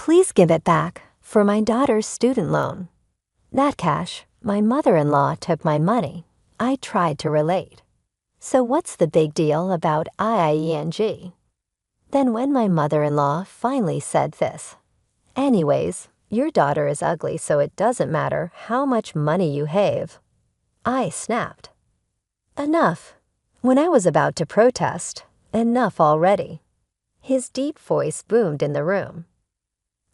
Please give it back for my daughter's student loan. That cash, my mother-in-law took my money. I tried to relate. So what's the big deal about IIENG? Then when my mother-in-law finally said this, anyways, your daughter is ugly, so it doesn't matter how much money you have, I snapped. Enough. When I was about to protest, enough already. His deep voice boomed in the room.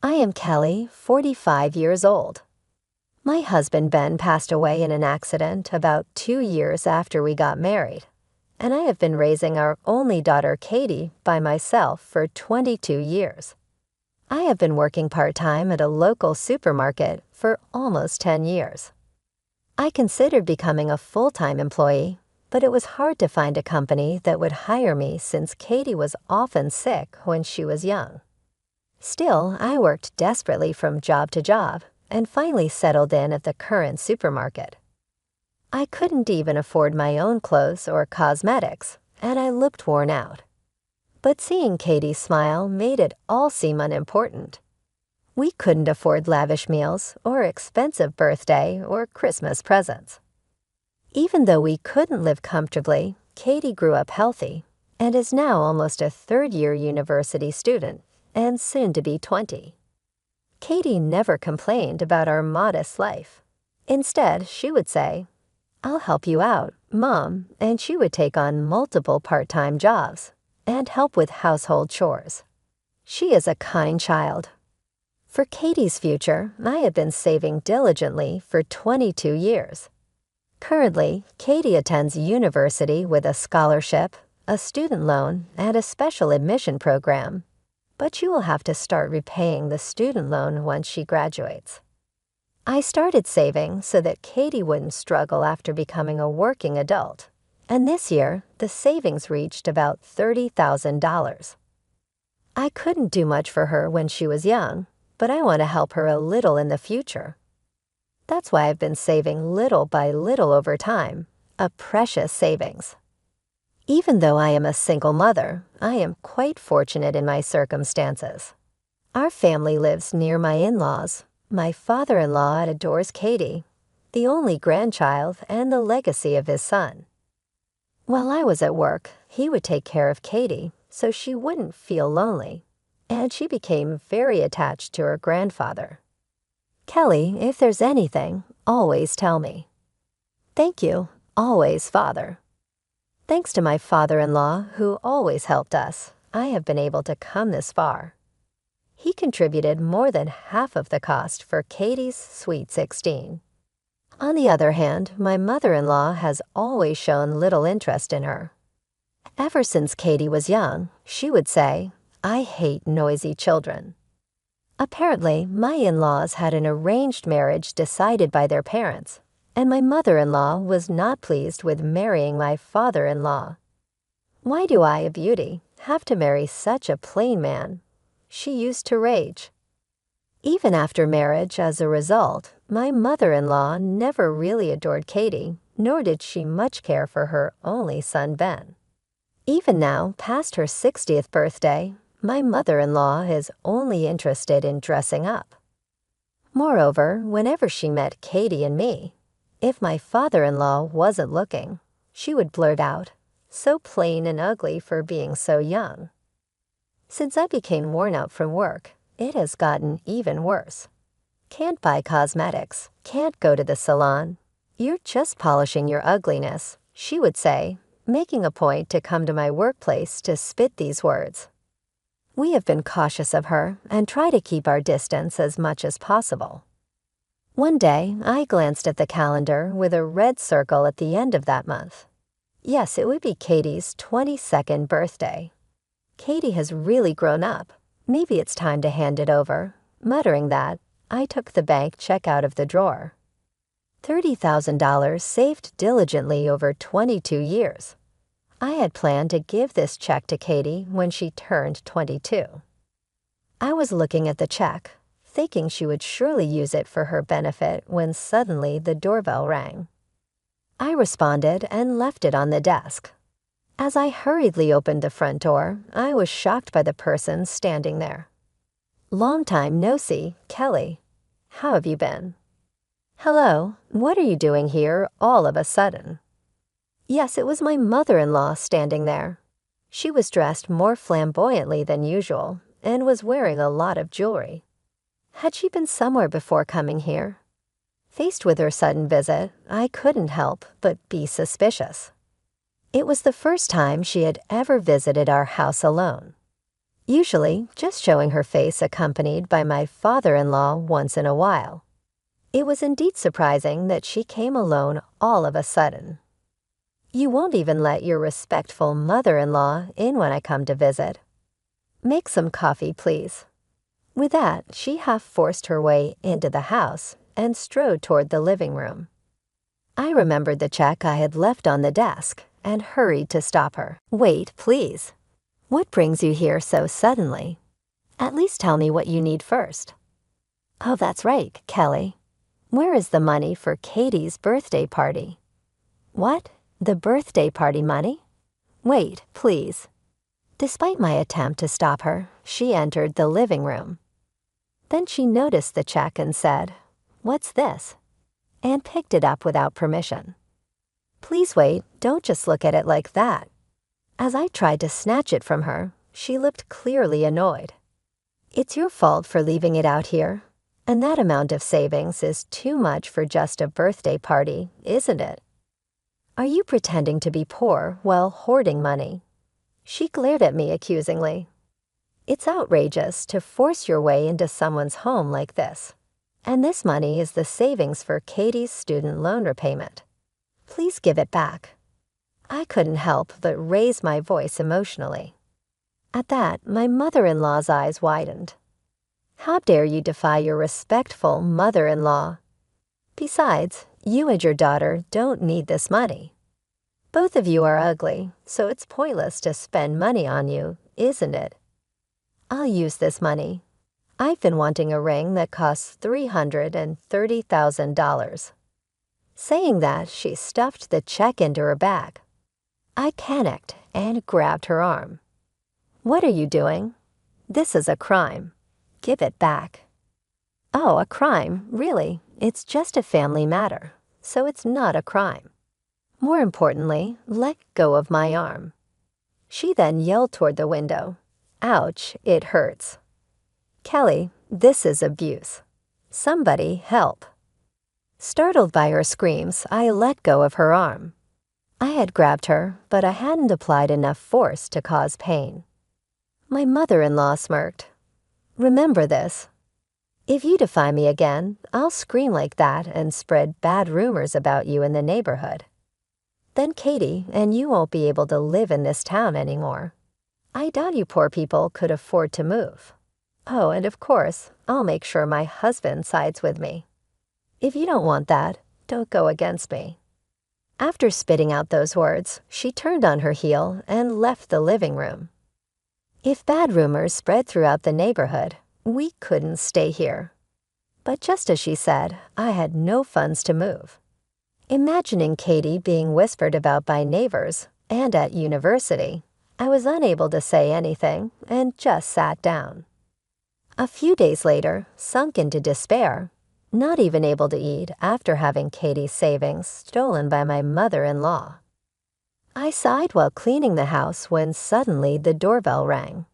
I am Kelly, 45 years old. My husband Ben passed away in an accident about 2 years after we got married, and I have been raising our only daughter Katie by myself for 22 years. I have been working part-time at a local supermarket for almost 10 years. I considered becoming a full-time employee, but it was hard to find a company that would hire me since Katie was often sick when she was young. Still, I worked desperately from job to job and finally settled in at the current supermarket. I couldn't even afford my own clothes or cosmetics, and I looked worn out. But seeing Katie smile made it all seem unimportant. We couldn't afford lavish meals or expensive birthday or Christmas presents. Even though we couldn't live comfortably, Katie grew up healthy and is now almost a third-year university student and soon to be 20. Katie never complained about our modest life. Instead, she would say, "I'll help you out, Mom," and she would take on multiple part-time jobs and help with household chores. She is a kind child. For Katie's future, I have been saving diligently for 22 years. Currently, Katie attends university with a scholarship, a student loan, and a special admission program. But she will have to start repaying the student loan once she graduates. I started saving so that Katie wouldn't struggle after becoming a working adult, and this year, the savings reached about $30,000. I couldn't do much for her when she was young, but I want to help her a little in the future. That's why I've been saving little by little over time, a precious savings. Even though I am a single mother, I am quite fortunate in my circumstances. Our family lives near my in-laws. My father-in-law adores Katie, the only grandchild and the legacy of his son. While I was at work, he would take care of Katie so she wouldn't feel lonely, and she became very attached to her grandfather. Kelly, if there's anything, always tell me. Thank you, always, Father. Thanks to my father-in-law, who always helped us, I have been able to come this far. He contributed more than half of the cost for Katie's Sweet 16. On the other hand, my mother-in-law has always shown little interest in her. Ever since Katie was young, she would say, "I hate noisy children." Apparently, my in-laws had an arranged marriage decided by their parents, and my mother-in-law was not pleased with marrying my father-in-law. Why do I, a beauty, have to marry such a plain man? She used to rage. Even after marriage, as a result, my mother-in-law never really adored Katie, nor did she much care for her only son Ben. Even now, past her 60th birthday, my mother-in-law is only interested in dressing up. Moreover, whenever she met Katie and me, if my father-in-law wasn't looking, she would blurt out, "So plain and ugly for being so young." Since I became worn out from work, it has gotten even worse. Can't buy cosmetics, can't go to the salon. "You're just polishing your ugliness," she would say, making a point to come to my workplace to spit these words. We have been cautious of her and try to keep our distance as much as possible. One day, I glanced at the calendar with a red circle at the end of that month. Yes, it would be Katie's 22nd birthday. Katie has really grown up. Maybe it's time to hand it over. Muttering that, I took the bank check out of the drawer. $30,000 saved diligently over 22 years. I had planned to give this check to Katie when she turned 22. I was looking at the check, thinking she would surely use it for her benefit when suddenly the doorbell rang. I responded and left it on the desk. As I hurriedly opened the front door, I was shocked by the person standing there. Long time no see, Kelly. How have you been? Hello, what are you doing here all of a sudden? Yes, it was my mother-in-law standing there. She was dressed more flamboyantly than usual and was wearing a lot of jewelry. Had she been somewhere before coming here? Faced with her sudden visit, I couldn't help but be suspicious. It was the first time she had ever visited our house alone. Usually, just showing her face accompanied by my father-in-law once in a while. It was indeed surprising that she came alone all of a sudden. You won't even let your respectful mother-in-law in when I come to visit. Make some coffee, please. With that, she half forced her way into the house and strode toward the living room. I remembered the check I had left on the desk and hurried to stop her. Wait, please. What brings you here so suddenly? At least tell me what you need first. Oh, that's right, Kelly. Where is the money for Katie's birthday party? What? The birthday party money? Wait, please. Despite my attempt to stop her, she entered the living room. Then she noticed the check and said, "What's this?" and picked it up without permission. Please wait, don't just look at it like that. As I tried to snatch it from her, she looked clearly annoyed. It's your fault for leaving it out here, and that amount of savings is too much for just a birthday party, isn't it? Are you pretending to be poor while hoarding money? She glared at me accusingly. It's outrageous to force your way into someone's home like this. And this money is the savings for Katie's student loan repayment. Please give it back. I couldn't help but raise my voice emotionally. At that, my mother-in-law's eyes widened. How dare you defy your respectful mother-in-law? Besides, you and your daughter don't need this money. Both of you are ugly, so it's pointless to spend money on you, isn't it? I'll use this money. I've been wanting a ring that costs $330,000. Saying that, she stuffed the check into her bag. I panicked and grabbed her arm. What are you doing? This is a crime. Give it back. Oh, a crime? Really? It's just a family matter, so it's not a crime. More importantly, let go of my arm. She then yelled toward the window. Ouch, it hurts. Kelly, this is abuse. Somebody help. Startled by her screams, I let go of her arm. I had grabbed her, but I hadn't applied enough force to cause pain. My mother-in-law smirked. Remember this. If you defy me again, I'll scream like that and spread bad rumors about you in the neighborhood. Then Katie and you won't be able to live in this town anymore. I doubt you poor people could afford to move. Oh, and of course, I'll make sure my husband sides with me. If you don't want that, don't go against me. After spitting out those words, she turned on her heel and left the living room. If bad rumors spread throughout the neighborhood, we couldn't stay here. But just as she said, I had no funds to move. Imagining Katie being whispered about by neighbors and at university, I was unable to say anything and just sat down. A few days later, sunk into despair, not even able to eat after having Katie's savings stolen by my mother-in-law. I sighed while cleaning the house when suddenly the doorbell rang.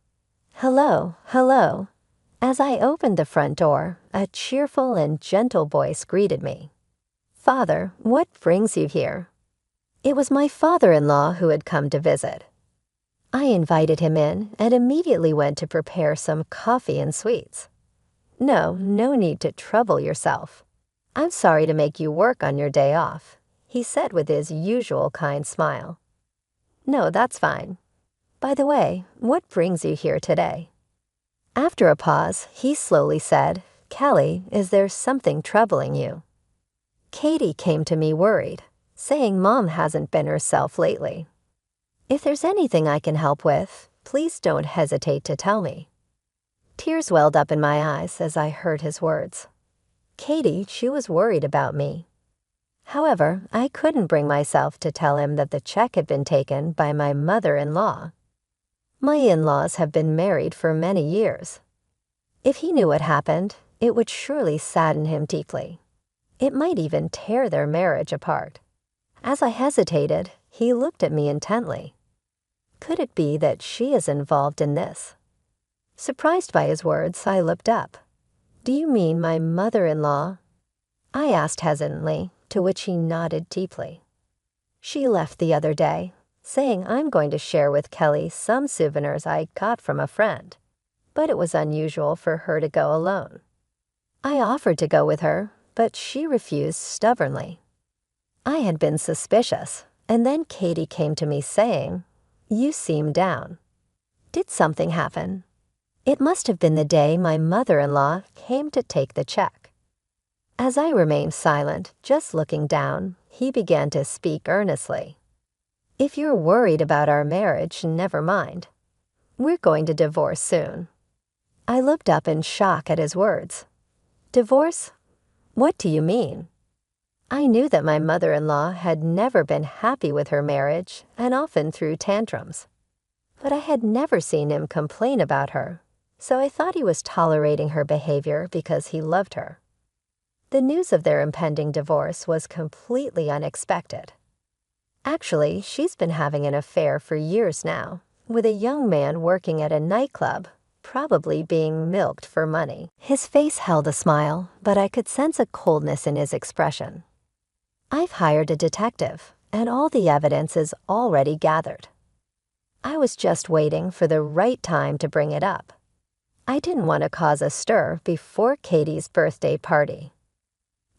Hello, hello. As I opened the front door, a cheerful and gentle voice greeted me. Father, what brings you here? It was my father-in-law who had come to visit. I invited him in and immediately went to prepare some coffee and sweets. No need to trouble yourself. I'm sorry to make you work on your day off, he said with his usual kind smile. No, that's fine. By the way, what brings you here today? After a pause, he slowly said, Kelly, is there something troubling you? Katie came to me worried, saying Mom hasn't been herself lately. If there's anything I can help with, please don't hesitate to tell me. Tears welled up in my eyes as I heard his words. Katie, she was worried about me. However, I couldn't bring myself to tell him that the check had been taken by my mother-in-law. My in-laws have been married for many years. If he knew what happened, it would surely sadden him deeply. It might even tear their marriage apart. As I hesitated, he looked at me intently. Could it be that she is involved in this? Surprised by his words, I looked up. "Do you mean my mother-in-law?" I asked hesitantly, to which he nodded deeply. "She left the other day, saying I'm going to share with Kelly some souvenirs I got from a friend, but it was unusual for her to go alone. I offered to go with her, but she refused stubbornly. I had been suspicious, and then Katie came to me saying, 'You seem down. Did something happen?' It must have been the day my mother-in-law came to take the check." As I remained silent, just looking down, he began to speak earnestly. "If you're worried about our marriage, never mind. We're going to divorce soon." I looked up in shock at his words. "Divorce? What do you mean?" I knew that my mother-in-law had never been happy with her marriage and often threw tantrums. But I had never seen him complain about her, so I thought he was tolerating her behavior because he loved her. The news of their impending divorce was completely unexpected. Actually, she's been having an affair for years now, with a young man working at a nightclub, probably being milked for money. His face held a smile, but I could sense a coldness in his expression. "I've hired a detective, and all the evidence is already gathered. I was just waiting for the right time to bring it up. I didn't want to cause a stir before Katie's birthday party."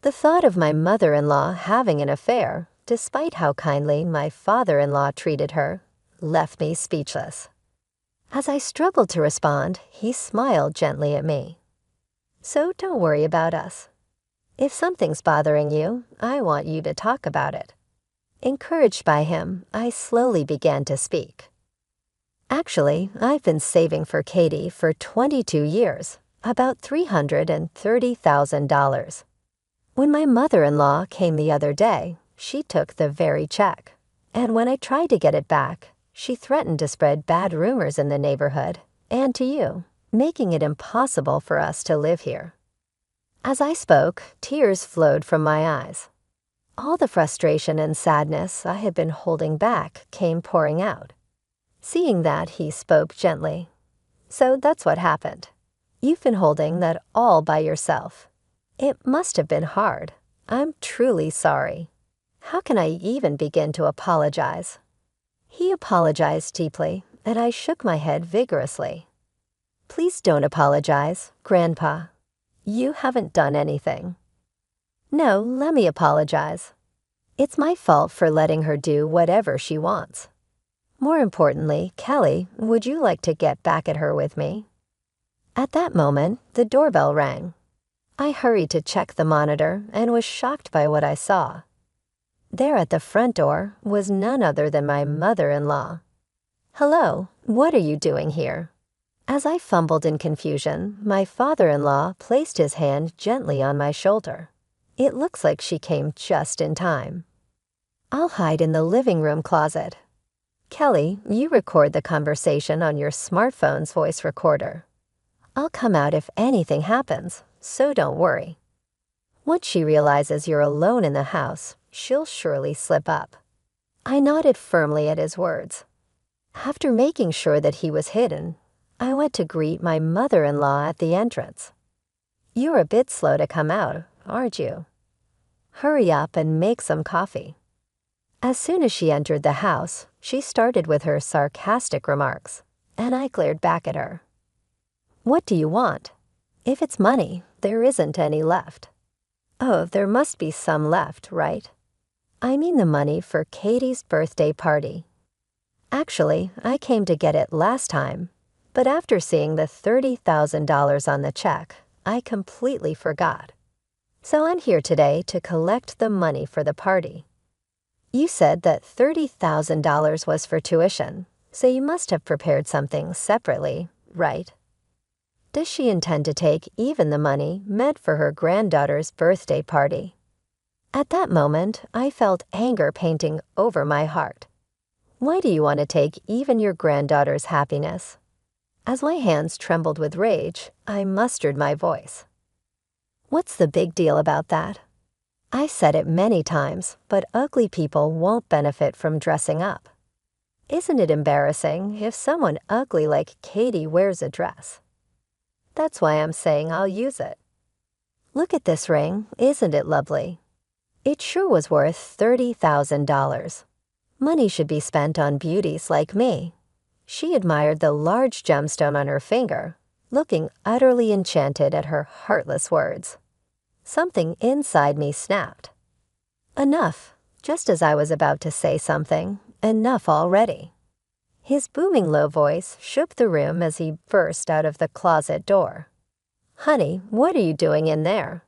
The thought of my mother-in-law having an affair, despite how kindly my father-in-law treated her, left me speechless. As I struggled to respond, he smiled gently at me. "So don't worry about us. If something's bothering you, I want you to talk about it." Encouraged by him, I slowly began to speak. "Actually, I've been saving for Katie for 22 years, about $330,000. When my mother-in-law came the other day, she took the very check, and when I tried to get it back, she threatened to spread bad rumors in the neighborhood and to you, making it impossible for us to live here." As I spoke, tears flowed from my eyes. All the frustration and sadness I had been holding back came pouring out. Seeing that, he spoke gently. "So that's what happened. You've been holding that all by yourself. It must have been hard. I'm truly sorry. How can I even begin to apologize?" He apologized deeply, and I shook my head vigorously. "Please don't apologize, Grandpa. You haven't done anything." "No, let me apologize. It's my fault for letting her do whatever she wants. More importantly, Kelly, would you like to get back at her with me?" At that moment, the doorbell rang. I hurried to check the monitor and was shocked by what I saw. There at the front door was none other than my mother-in-law. "Hello, what are you doing here?" As I fumbled in confusion, my father-in-law placed his hand gently on my shoulder. It looks like she came just in time. "I'll hide in the living room closet. Kelly, you record the conversation on your smartphone's voice recorder. I'll come out if anything happens, so don't worry. Once she realizes you're alone in the house, she'll surely slip up." I nodded firmly at his words. After making sure that he was hidden, I went to greet my mother-in-law at the entrance. "You're a bit slow to come out, aren't you? Hurry up and make some coffee." As soon as she entered the house, she started with her sarcastic remarks, and I glared back at her. "What do you want? If it's money, there isn't any left." "Oh, there must be some left, right?" "I mean the money for Katie's birthday party. Actually, I came to get it last time, but after seeing the $30,000 on the check, I completely forgot. So I'm here today to collect the money for the party." "You said that $30,000 was for tuition, so you must have prepared something separately, right? Does she intend to take even the money meant for her granddaughter's birthday party?" At that moment, I felt anger painting over my heart. Why do you want to take even your granddaughter's happiness? As my hands trembled with rage, I mustered my voice. What's the big deal about that? I said it many times, but ugly people won't benefit from dressing up. Isn't it embarrassing if someone ugly like Katie wears a dress? That's why I'm saying I'll use it. Look at this ring, isn't it lovely? It sure was worth $30,000. Money should be spent on beauties like me. She admired the large gemstone on her finger, looking utterly enchanted at her heartless words. Something inside me snapped. Enough, just as I was about to say something, enough already. His booming low voice shook the room as he burst out of the closet door. Honey, what are you doing in there?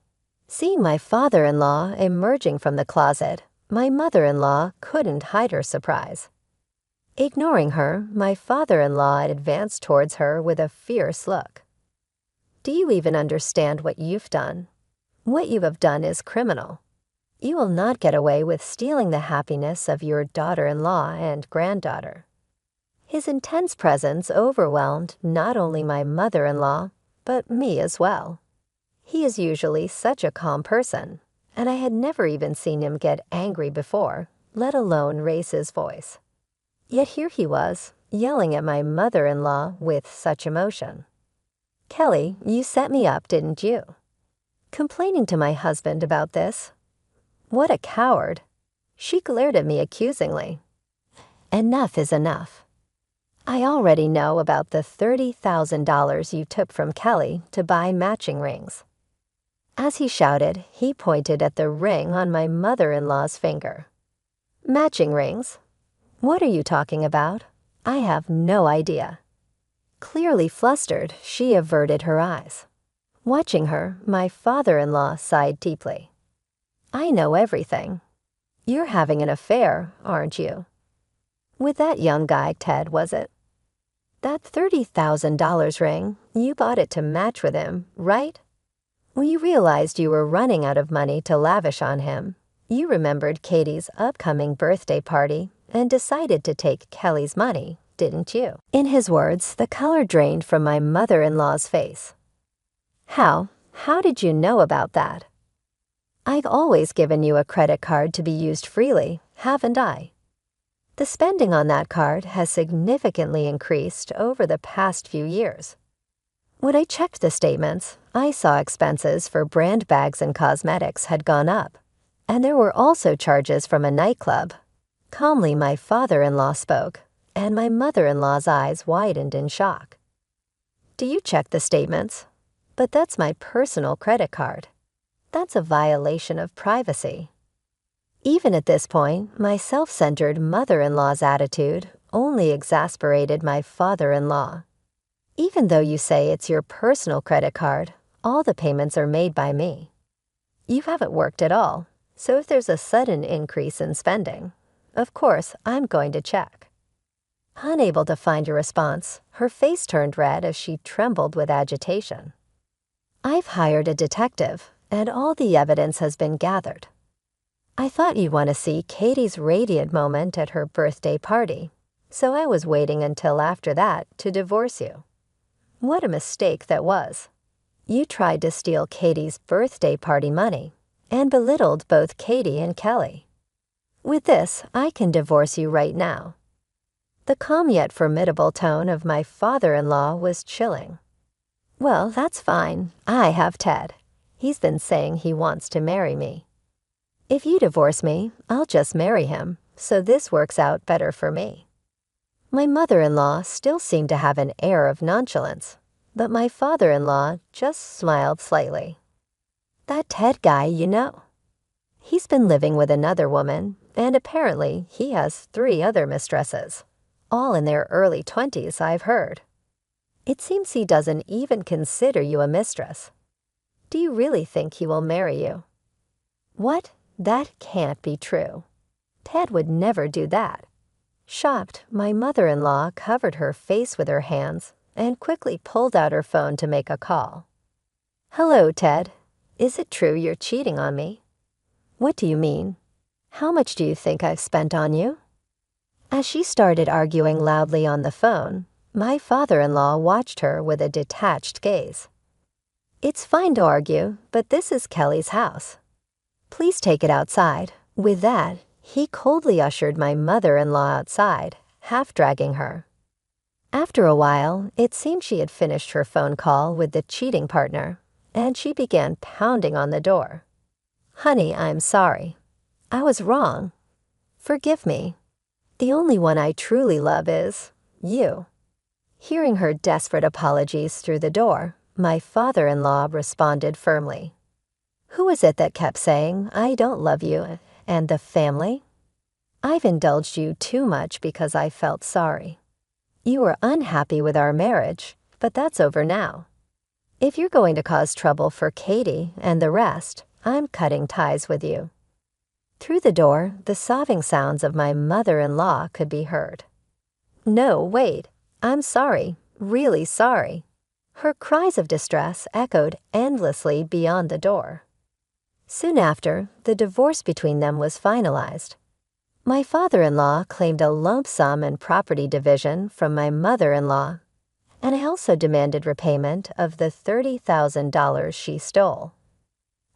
Seeing my father-in-law emerging from the closet, my mother-in-law couldn't hide her surprise. Ignoring her, my father-in-law advanced towards her with a fierce look. Do you even understand what you've done? What you have done is criminal. You will not get away with stealing the happiness of your daughter-in-law and granddaughter. His intense presence overwhelmed not only my mother-in-law, but me as well. He is usually such a calm person, and I had never even seen him get angry before, let alone raise his voice. Yet here he was, yelling at my mother-in-law with such emotion. Kelly, you set me up, didn't you? Complaining to my husband about this. What a coward. She glared at me accusingly. Enough is enough. I already know about the $30,000 you took from Kelly to buy matching rings. As he shouted, he pointed at the ring on my mother-in-law's finger. Matching rings? What are you talking about? I have no idea. Clearly flustered, she averted her eyes. Watching her, my father-in-law sighed deeply. I know everything. You're having an affair, aren't you? With that young guy, Ted, was it? That $30,000 ring, you bought it to match with him, right? When you realized you were running out of money to lavish on him, you remembered Katie's upcoming birthday party and decided to take Kelly's money, didn't you? In his words, the color drained from my mother-in-law's face. How did you know about that? I've always given you a credit card to be used freely, haven't I? The spending on that card has significantly increased over the past few years. When I checked the statements, I saw expenses for brand bags and cosmetics had gone up, and there were also charges from a nightclub. Calmly, my father-in-law spoke, and my mother-in-law's eyes widened in shock. Do you check the statements? But that's my personal credit card. That's a violation of privacy. Even at this point, my self-centered mother-in-law's attitude only exasperated my father-in-law. Even though you say it's your personal credit card, all the payments are made by me. You haven't worked at all, so if there's a sudden increase in spending, of course I'm going to check. Unable to find a response, her face turned red as she trembled with agitation. I've hired a detective, and all the evidence has been gathered. I thought you'd want to see Katie's radiant moment at her birthday party, so I was waiting until after that to divorce you. What a mistake that was. You tried to steal Katie's birthday party money and belittled both Katie and Kelly. With this, I can divorce you right now. The calm yet formidable tone of my father-in-law was chilling. Well, that's fine. I have Ted. He's been saying he wants to marry me. If you divorce me, I'll just marry him, so this works out better for me. My mother-in-law still seemed to have an air of nonchalance, but my father-in-law just smiled slightly. That Ted guy, you know. He's been living with another woman, and apparently he has 3 other mistresses, all in their early 20s, I've heard. It seems he doesn't even consider you a mistress. Do you really think he will marry you? What? That can't be true. Ted would never do that. Shocked, my mother-in-law covered her face with her hands and quickly pulled out her phone to make a call. Hello, Ted. Is it true you're cheating on me? What do you mean? How much do you think I've spent on you? As she started arguing loudly on the phone, My father-in-law watched her with a detached gaze. "It's fine to argue, but this is Kelly's house. Please take it outside." With that, he coldly ushered my mother-in-law outside, half dragging her. After a while, it seemed she had finished her phone call with the cheating partner, and she began pounding on the door. "Honey, I'm sorry. I was wrong. Forgive me. The only one I truly love is you." Hearing her desperate apologies through the door, my father-in-law responded firmly. "Who is it that kept saying, 'I don't love you,' and the family? I've indulged you too much because I felt sorry. You were unhappy with our marriage, but that's over now. If you're going to cause trouble for Katie and the rest, I'm cutting ties with you." Through the door, the sobbing sounds of my mother-in-law could be heard. "No, wait. I'm sorry, really sorry." Her cries of distress echoed endlessly beyond the door. Soon after, the divorce between them was finalized. My father-in-law claimed a lump sum and property division from my mother-in-law, and I also demanded repayment of the $30,000 she stole.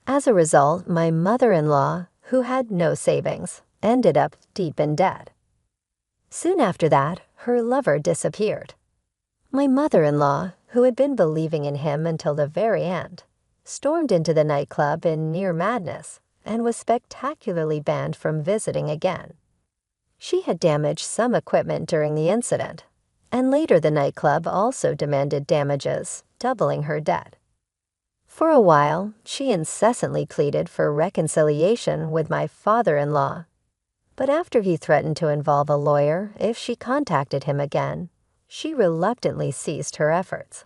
As a result, my mother-in-law, who had no savings, ended up deep in debt. Soon after that, her lover disappeared. My mother-in-law, who had been believing in him until the very end, stormed into the nightclub in near madness and was spectacularly banned from visiting again. She had damaged some equipment during the incident, and later the nightclub also demanded damages, doubling her debt. For a while, she incessantly pleaded for reconciliation with my father-in-law, but after he threatened to involve a lawyer if she contacted him again, she reluctantly ceased her efforts.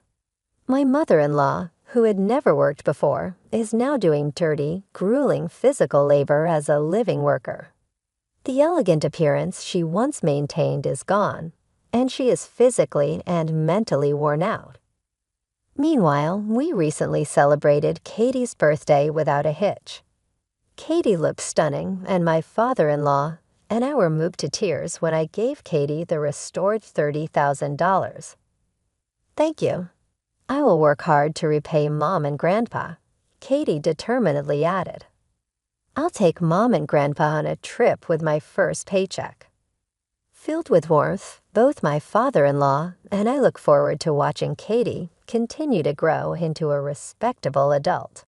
My mother-in-law, who had never worked before, is now doing dirty, grueling physical labor as a living worker. The elegant appearance she once maintained is gone, and she is physically and mentally worn out. Meanwhile, we recently celebrated Katie's birthday without a hitch. Katie looked stunning, and my father-in-law and I were moved to tears when I gave Katie the restored $30,000. "Thank you. I will work hard to repay Mom and Grandpa," Katie determinedly added. "I'll take Mom and Grandpa on a trip with my first paycheck." Filled with warmth, both my father-in-law and I look forward to watching Katie continue to grow into a respectable adult.